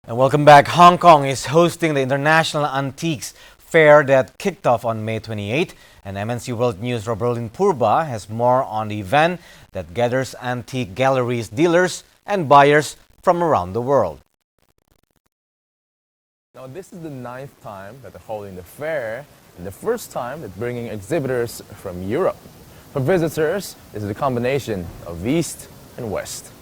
And welcome back. Hong Kong is hosting the International Antiques Fair that kicked off on May 28, and MNC World News' Roberlin Purba has more on the event that gathers antique galleries, dealers, and buyers from around the world. Now, this is the 9th time that they're holding the fair, and the first time that bringing exhibitors from Europe. For visitors, this is a combination of East and West.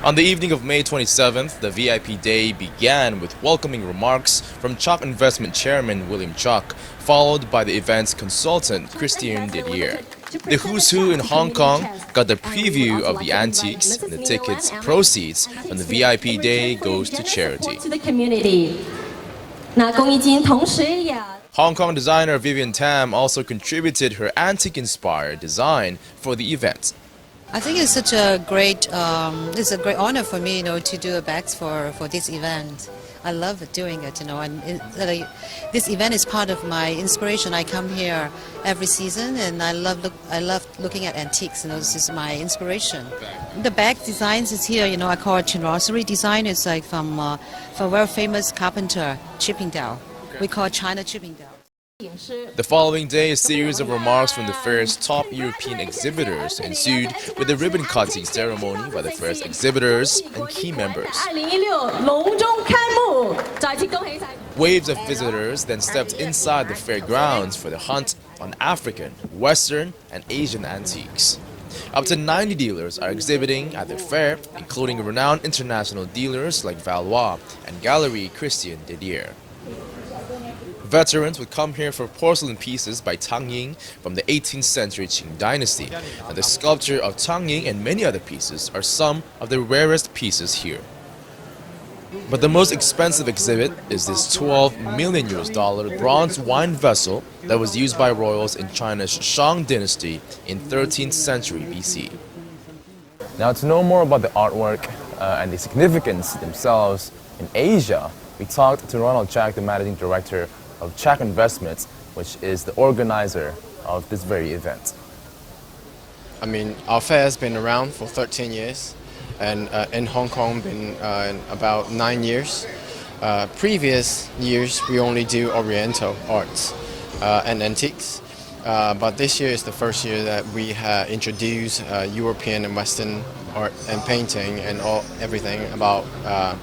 On the evening of May 27th, the VIP day began with welcoming remarks from Chock Investment Chairman William Chock, followed by the event's consultant Christian Didier. The who's who in Hong Kong got the preview of the antiques, and the tickets proceeds from the VIP day goes to charity. Hong Kong designer Vivian Tam also contributed her antique-inspired design for the event. I think it's such a great, it's a great honor for me, to do a bags for this event. I love doing it, and this event is part of my inspiration. I come here every season, and I love looking at antiques. This is my inspiration. The bag designs is here. I call it Chinoiserie design. It's like from a very famous carpenter, Chippendale. We call it China Chippendale. The following day, a series of remarks from the fair's top European exhibitors ensued with a ribbon-cutting ceremony by the fair's exhibitors and key members. Waves of visitors then stepped inside the fairgrounds for the hunt on African, Western, and Asian antiques. Up to 90 dealers are exhibiting at the fair, including renowned international dealers like Valois and Galerie Christian Didier. Veterans would come here for porcelain pieces by Tang Ying from the 18th century Qing dynasty, and the sculpture of Tang Ying and many other pieces are some of the rarest pieces here. But the most expensive exhibit is this $12 million bronze wine vessel that was used by royals in China's Shang dynasty in 13th century BC. Now, to know more about the artwork and the significance themselves in Asia, we talked to Ronald Jack, the managing director of Chock Investments, which is the organizer of this very event. Our fair has been around for 13 years, and in Hong Kong been about 9 years. Previous years we only do Oriental arts and antiques, but this year is the first year that we have introduced European and Western art and painting and everything about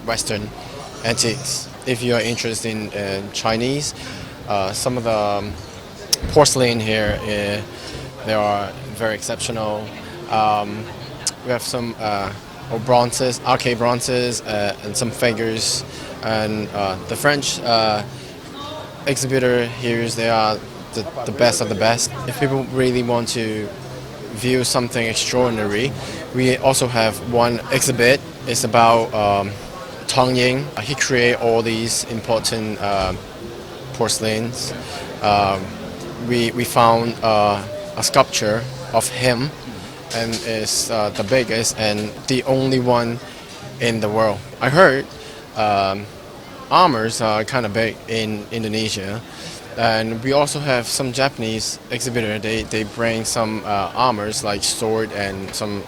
Western antiques. If you are interested in Chinese, some of the porcelain here, they are very exceptional. We have some bronzes, arcade bronzes, and some figures. And the French exhibitor here, they are the best of the best. If people really want to view something extraordinary, we also have one exhibit. It's about Tang Ying. He created all these important porcelains. We found a sculpture of him, and it's the biggest and the only one in the world. I heard armors are kind of big in Indonesia, and we also have some Japanese exhibitor. They bring some armors like sword and some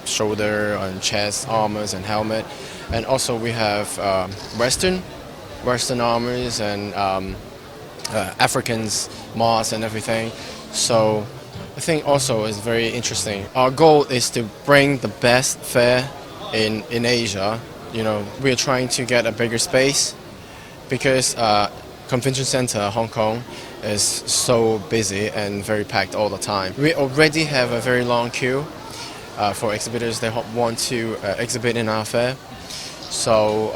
shoulder and chest armors and helmet. And also we have Western armors and Africans, masks and everything. So I think also is very interesting. Our goal is to bring the best fair in Asia. We are trying to get a bigger space because Convention Center Hong Kong is so busy and very packed all the time. We already have a very long queue for exhibitors that want to exhibit in our fair. So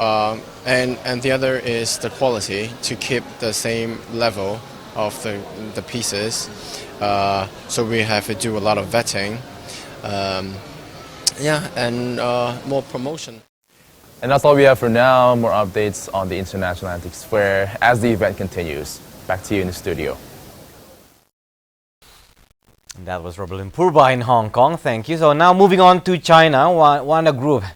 and the other is the quality, to keep the same level of the pieces. So we have to do a lot of vetting, and more promotion. And that's all we have for now. More updates on the International Antiques Fair as the event continues. Back to you in the studio. That was Roberlin Purba in Hong Kong. Thank you. So now moving on to China, Wanda Group is